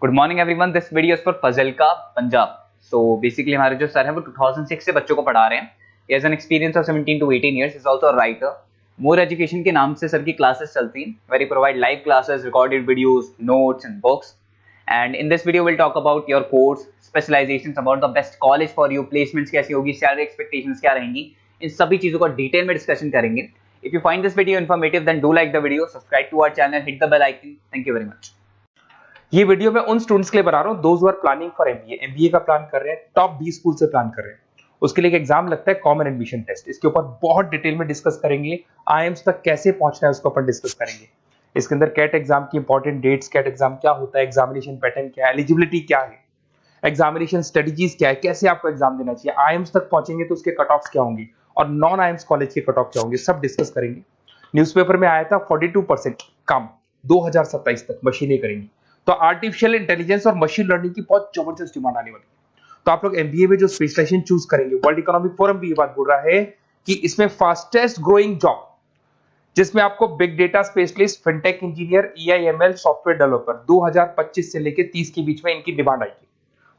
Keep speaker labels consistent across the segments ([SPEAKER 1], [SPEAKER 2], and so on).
[SPEAKER 1] Good morning everyone, this video is for Fazilka Punjab. So basically हमारे जो sir है वो 2006 से बच्चों को पढ़ा रहे हैं। He has an experience of 17 to 18 years, is also a writer. More education के नाम से सर की क्लासेस चलती हैं, very provide live classes, recorded videos, notes and books. And in this video will talk about your course, specialisations, about the best college for you, placements कैसी होगी, salary expectations क्या रहेंगी, इन सभी चीजों को डिटेल में डिस्कशन करेंगे। If you find this video informative then do like the video, subscribe to our channel, hit the bell icon. Thank you very much.
[SPEAKER 2] ये वीडियो मैं उन स्टूडेंट्स के लिए बना रहा हूँ those who are planning for MBA का plan कर रहे हैं, टॉप 20 स्कूल से प्लान कर रहे हैं। उसके लिए एक एग्जाम लगता है कॉमन एडमिशन टेस्ट। इसके ऊपर बहुत डिटेल में डिस्कस करेंगे। आईएम्स तक कैसे पहुंचना है उसको अपन डिस्कस करेंगे। इसके अंदर कैट एग्जाम की इंपॉर्टेंट डेट्स, कैट एग्जाम क्या होता है, एग्जामिनेशन पैटर्न क्या है, एलिजिबिलिटी क्या है, एग्जामिनेशन स्ट्रेटजीज क्या है, कैसे आपको एग्जाम देना चाहिए, आईएम्स तक पहुंचेंगे तो उसके कट ऑफ्स क्या होंगे और नॉन आईएम्स कॉलेज के कट ऑफ क्या होंगे, सब डिस्कस करेंगे। न्यूज़पेपर में आया था 42% कम 2027 तक मशीनें करेंगी। तो आर्टिफिशियल इंटेलिजेंस और मशीन लर्निंग की बहुत जबरदस्त डिमांड आने वाली है। तो आप लोग एमबीए में जो स्पेशलाइजेशन चूज करेंगे, वर्ल्ड इकोनॉमिक फोरम भी ये बात बोल रहा है कि इसमें फास्टेस्ट ग्रोइंग जॉब, जिसमें आपको big data specialist, fintech engineer, AIML, software developer 2025 से लेकर 30 के बीच में इनकी डिमांड आएगी।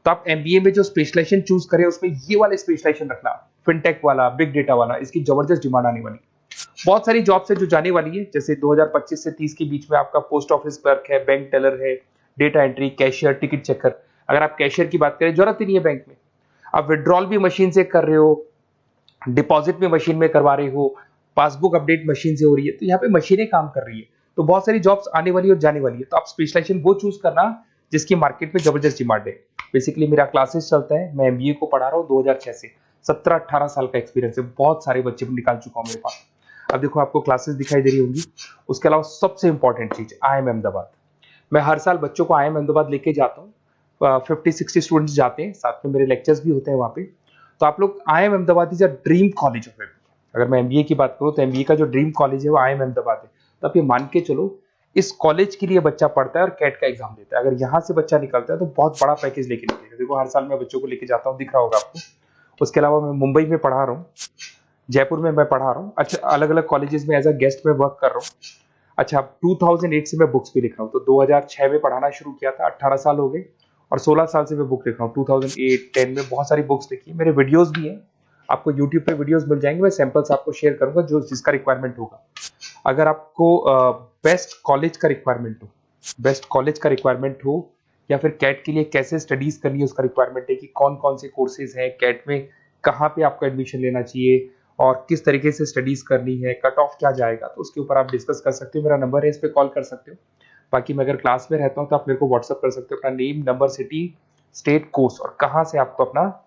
[SPEAKER 2] तो आप एमबीए में जो स्पेशलाइजेशन चूज करें उसमें ये वाले स्पेशलाइजेशन रखना, फिनटेक वाला, बिग डेटा वाला, इसकी जबरदस्त डिमांड आने वाली। बहुत सारी जॉब्स है जो जाने वाली है, जैसे 2025 से 30 के बीच में आपका पोस्ट ऑफिस क्लर्क है, बैंक टेलर है, data entry, cashier, ticket checker. अगर आप कैशियर की बात करें, जरूरत ही नहीं है बैंक में, आप विड्रॉल भी मशीन से कर रहे हो, डिपॉजिट भी मशीन में करवा रहे हो, पासबुक अपडेट मशीन से हो रही है, तो यहाँ पे मशीनें काम कर रही है। तो बहुत सारी जॉब्स आने वाली और जाने वाली है। तो आप स्पेशलाइजेशन वो चूज करना जिसकी मार्केट में जबरदस्त डिमांड है। बेसिकली मेरा क्लासेस चलता है, मैं एमबीए को पढ़ा रहा हूँ 2006 से। 17-18 साल का एक्सपीरियंस है, बहुत सारे बच्चे निकाल चुका हूँ मेरे पास। अब देखो आपको क्लासेस दिखाई दे रही होंगी। उसके अलावा सबसे इंपॉर्टेंट चीज IIM अहमदाबाद। मैं हर साल बच्चों को IIM अहमदाबाद लेके जाता हूँ। 50-60 स्टूडेंट्स जाते हैं, साथ में मेरे लेक्चर्स भी होते हैं वहाँ पे। तो आप लोग, IIM Ahmedabad is a dream college of MBA. अगर मैं एमबीए की बात करूँ तो एमबीए का जो ड्रीम कॉलेज है वो IIM अहमदाबाद है। तो आप ये मान के चलो, इस कॉलेज के लिए बच्चा पढ़ता है और कैट का एग्जाम देता है। अगर यहाँ से बच्चा निकलता है तो बहुत बड़ा पैकेज लेके निकलेगा। देखो हर साल मैं बच्चों को लेके जाता हूँ, दिख रहा होगा आपको। उसके अलावा मैं मुंबई में पढ़ा रहा हूँ, जयपुर में मैं पढ़ा रहा हूँ। अच्छा, अलग अलग कॉलेजेस में एज अ गेस्ट में वर्क कर रहा हूँ। अच्छा, 2008 से मैं बुक्स भी लिख रहा हूँ। तो 2006 में पढ़ाना शुरू किया था, 18 साल हो गए, और 16 साल से मैं बुक लिख रहा हूँ। 2008-10 में बहुत सारी बुक्स लिखी है। मेरे वीडियोस भी हैं, आपको यूट्यूब पे वीडियोस मिल जाएंगे। मैं सैंपल्स आपको शेयर करूंगा जो जिसका रिक्वायरमेंट होगा। अगर आपको बेस्ट कॉलेज का रिक्वायरमेंट हो, या फिर कैट के लिए कैसे स्टडीज करनी है उसका रिक्वायरमेंट है, कि कौन कौन से कोर्सेज हैं कैट में, कहाँ पे आपको एडमिशन लेना चाहिए और किस तरीके से स्टडीज करनी है, कट ऑफ क्या जाएगा, तो उसके ऊपर आप डिस्कस कर सकते हो। मेरा नंबर है, इस पे कॉल कर सकते हो। बाकी मैं अगर क्लास में रहता हूँ तो आप मेरे को व्हाट्सअप कर सकते हो, अपना name, number, city, state, course और कहाँ से आपको अपना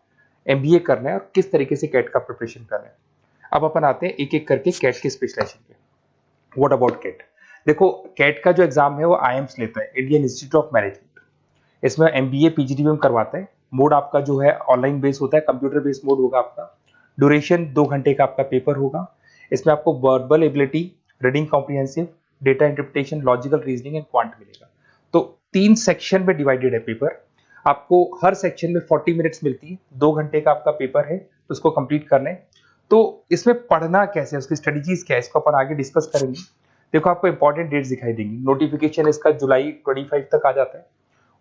[SPEAKER 2] एमबीए करना है और किस तरीके से कैट का प्रिपरेशन करना है। अब अपन आते हैं एक एक करके कैट के स्पेशलाइजेशन पे। What about CAT? देखो, कैट का जो एग्जाम है वो आईएम्स लेता है, इंडियन इंस्टीट्यूट ऑफ मैनेजमेंट। इसमें एमबीए पीजीडीएम करवाता है। मोड आपका जो है ऑनलाइन बेस होता है, कंप्यूटर बेस्ड मोड होगा आपका। ड्यूरेशन 2 घंटे का आपका पेपर होगा। इसमें आपको verbal ability, reading comprehensive, data interpretation, logical reasoning and quant मिलेगा। तो 3 सेक्शन में डिवाइडेड है पेपर। आपको हर सेक्शन में 40 मिनट्स मिलती है। 2 घंटे का आपका पेपर है, तो उसको कंप्लीट करना है। तो इसमें पढ़ना कैसे है, उसकी स्ट्रेटजीज क्या है, इसको अपन आगे डिस्कस करेंगे। देखो आपको इंपॉर्टेंट डेट्स दिखाई देंगी। नोटिफिकेशन इसका जुलाई 25 तक आ जाता है।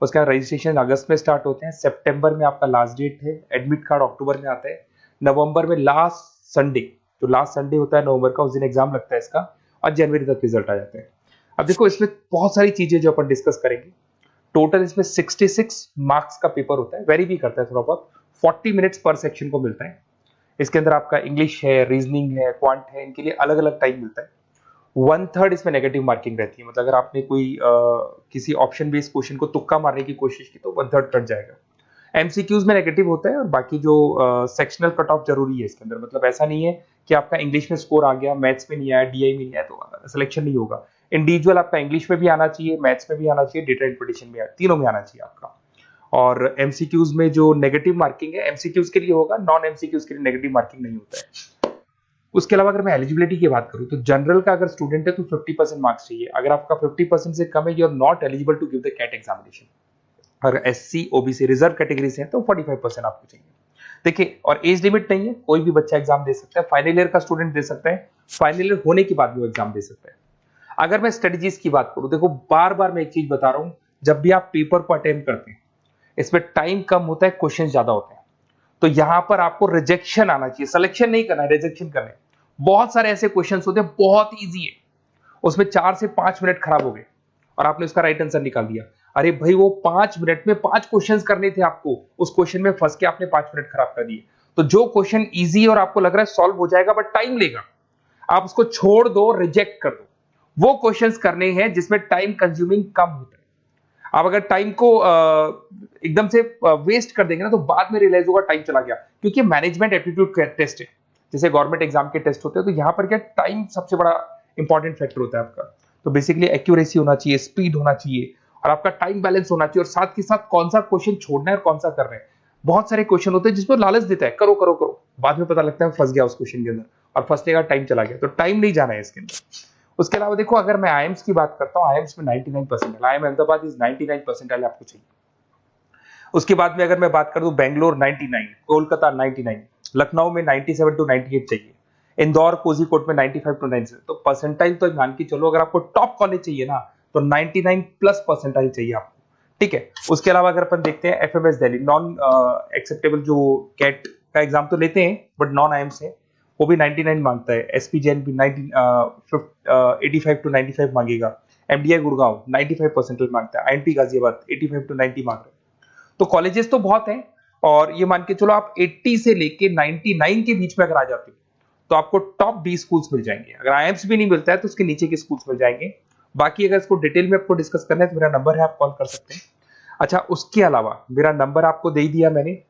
[SPEAKER 2] उसका रजिस्ट्रेशन अगस्त में स्टार्ट होते हैं, सितंबर में आपका लास्ट डेट है, एडमिट कार्ड अक्टूबर में आता है, नवंबर में लास्ट संडे, जो लास्ट संडे होता है नवंबर का, उस दिन एग्जाम लगता है इसका, और जनवरी तक रिजल्ट आ जाता है। अब देखो इसमें बहुत सारी चीजें जो अपन डिस्कस करेंगे। टोटल इसमें 66 मार्क्स का पेपर होता है, वेरी भी करता है थोड़ा बहुत। 40 मिनट्स पर सेक्शन को मिलता है। इसके अंदर आपका इंग्लिश है, रीजनिंग है, क्वांट है, इनके लिए अलग अलग टाइम मिलता है। 1/3 इसमें नेगेटिव मार्किंग रहती है। मतलब अगर आपने कोई किसी ऑप्शन बेस्ड क्वेश्चन को तुक्का मारने की कोशिश की तो 1/3 कट जाएगा। एमसीक्यूज में नेगेटिव होता है, और बाकी जो सेक्शनल कट ऑफ जरूरी है इसके अंदर। मतलब ऐसा नहीं है कि आपका इंग्लिश में स्कोर आ गया, मैथ्स में नहीं आया, डीआई में नहीं आया तो सिलेक्शन नहीं होगा। इंडिविजुअल आपका इंग्लिश में भी आना चाहिए, मैथ्स में भी आना चाहिए, डेटा इंटरप्रिटेशन में, तीनों में आना चाहिए आपका। और एमसीक्यूज में जो नेगेटिव मार्किंग है एमसीक्यूज के लिए होगा, नॉन एमसीक्यूज के लिए नेगेटिव मार्किंग नहीं होता है। उसके अलावा अगर मैं एलिजिबिलिटी की बात करूं तो जनरल का अगर स्टूडेंट है तो 50% मार्क्स चाहिए। अगर आपका 50% से कम है, you are not eligible to give the CAT examination. अगर एससी, ओबीसी, रिजर्व कैटेगरी से है तो 45% आपको चाहिए। देखिए, और एज लिमिट नहीं है, कोई भी बच्चा एग्जाम दे सकता है। फाइनल ईयर का स्टूडेंट दे सकता है, फाइनल ईयर होने के बाद भी वो एग्जाम दे सकता है। अगर मैं स्ट्रेटजीज की बात करूं, देखो बार बार मैं एक चीज बता रहा हूं जब भी आप पेपर को अटेम्प्ट करते हैं, इसमें टाइम कम होता है, क्वेश्चन ज्यादा होते हैं, तो यहां पर आपको रिजेक्शन आना चाहिए, सिलेक्शन नहीं करना है, रिजेक्शन करना है। बहुत सारे ऐसे क्वेश्चन होते हैं बहुत ईजी है, उसमें 4 से 5 मिनट खराब हो गए और आपने उसका राइट आंसर निकाल दिया। अरे भाई वो 5 मिनट में 5 क्वेश्चंस करने थे आपको, उस क्वेश्चन में फंस के आपने 5 मिनट खराब कर दिए। तो जो क्वेश्चन इजी और आपको लग रहा है सॉल्व हो जाएगा बट टाइम लेगा, आप उसको छोड़ दो, रिजेक्ट कर दो। वो क्वेश्चंस करने हैं जिसमें टाइम कंज्यूमिंग कम होता है। आप अगर टाइम को एकदम से वेस्ट कर देंगे ना, तो बाद में रियलाइज होगा टाइम चला गया, क्योंकि मैनेजमेंट एप्टीट्यूड टेस्ट है, जैसे गवर्नमेंट एग्जाम के टेस्ट होते हैं, तो यहां पर क्या टाइम सबसे बड़ा इंपॉर्टेंट फैक्टर होता है आपका। तो बेसिकली एक्यूरेसी होना चाहिए, स्पीड होना चाहिए और आपका टाइम बैलेंस होना चाहिए, और साथ के साथ कौन सा क्वेश्चन छोड़ना है और कौन सा करना है। बहुत सारे क्वेश्चन होते हैं जिसमें लालच देता है, करो करो करो, बाद में पता लगता है फंस गया उस क्वेश्चन के अंदर, और फंसने का टाइम चला गया। तो टाइम नहीं जाना है इसके अंदर। उसके अलावा देखो, अगर मैं आईएम्स की बात करता हूँ, आईएम्स में 99% आईएम अहमदाबाद इज 99% आपको चाहिए। उसके बाद में अगर मैं बात कर दूं, बेंगलोर 99, कोलकाता 99, लखनऊ में 97 टू 98 चाहिए, इंदौर कोझीकोड में 95 टू 97। तो परसेंटाइल तो मान के चलो, अगर आपको टॉप कॉलेज चाहिए ना, तो 99 प्लस परसेंटाइल चाहिए आपको, ठीक है। उसके अलावा अगर अपन देखते हैं एफएमएस दिल्ली, नॉन एक्सेप्टेबल जो कैट का एग्जाम तो लेते हैं बट नॉन आईएम्स है, वो भी 99 मांगता है। एसपी जैन भी 85 टू 95 मांगेगा। एमडीआई गुड़गांव 95 परसेंटाइल मांगता है। आईएनटी गाजियाबाद 85 टू 90 मांग रहे हैं। तो कॉलेजेस तो बहुत हैं, और ये मान के चलो आप 80 से लेके 99 के बीच में अगर आ जाते हो तो आपको टॉप 20 स्कूल्स मिल जाएंगे। अगर आईएम्स भी नहीं मिलता है तो उसके नीचे के स्कूल्स मिल जाएंगे। बाकी अगर इसको डिटेल में आपको डिस्कस करना है तो मेरा नंबर है, आप कॉल कर सकते हैं। अच्छा, उसके अलावा मेरा नंबर आपको दे दिया मैंने,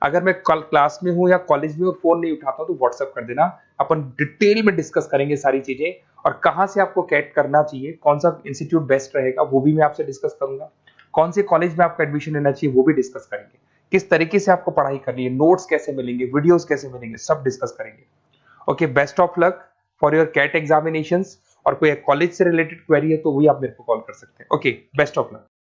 [SPEAKER 2] अगर मैं कल क्लास में हूं या कॉलेज में और फोन नहीं उठाता हूं तो व्हाट्सएप कर देना, अपन डिटेल में डिस्कस करेंगे सारी चीजें, और कहां से आपको कैट करना चाहिए, कौन सा इंस्टीट्यूट बेस्ट रहेगा वो भी मैं आपसे डिस्कस करूंगा, कौन से कॉलेज में आपका एडमिशन लेना चाहिए वो भी डिस्कस करेंगे, किस तरीके से आपको पढ़ाई करनी है, नोट्स कैसे मिलेंगे, वीडियोस कैसे मिलेंगे, सब डिस्कस करेंगे। Okay, best of luck for your CAT examinations. और कोई कॉलेज से रिलेटेड क्वेरी है तो वही आप मेरे को कॉल कर सकते हैं। Okay, best of luck.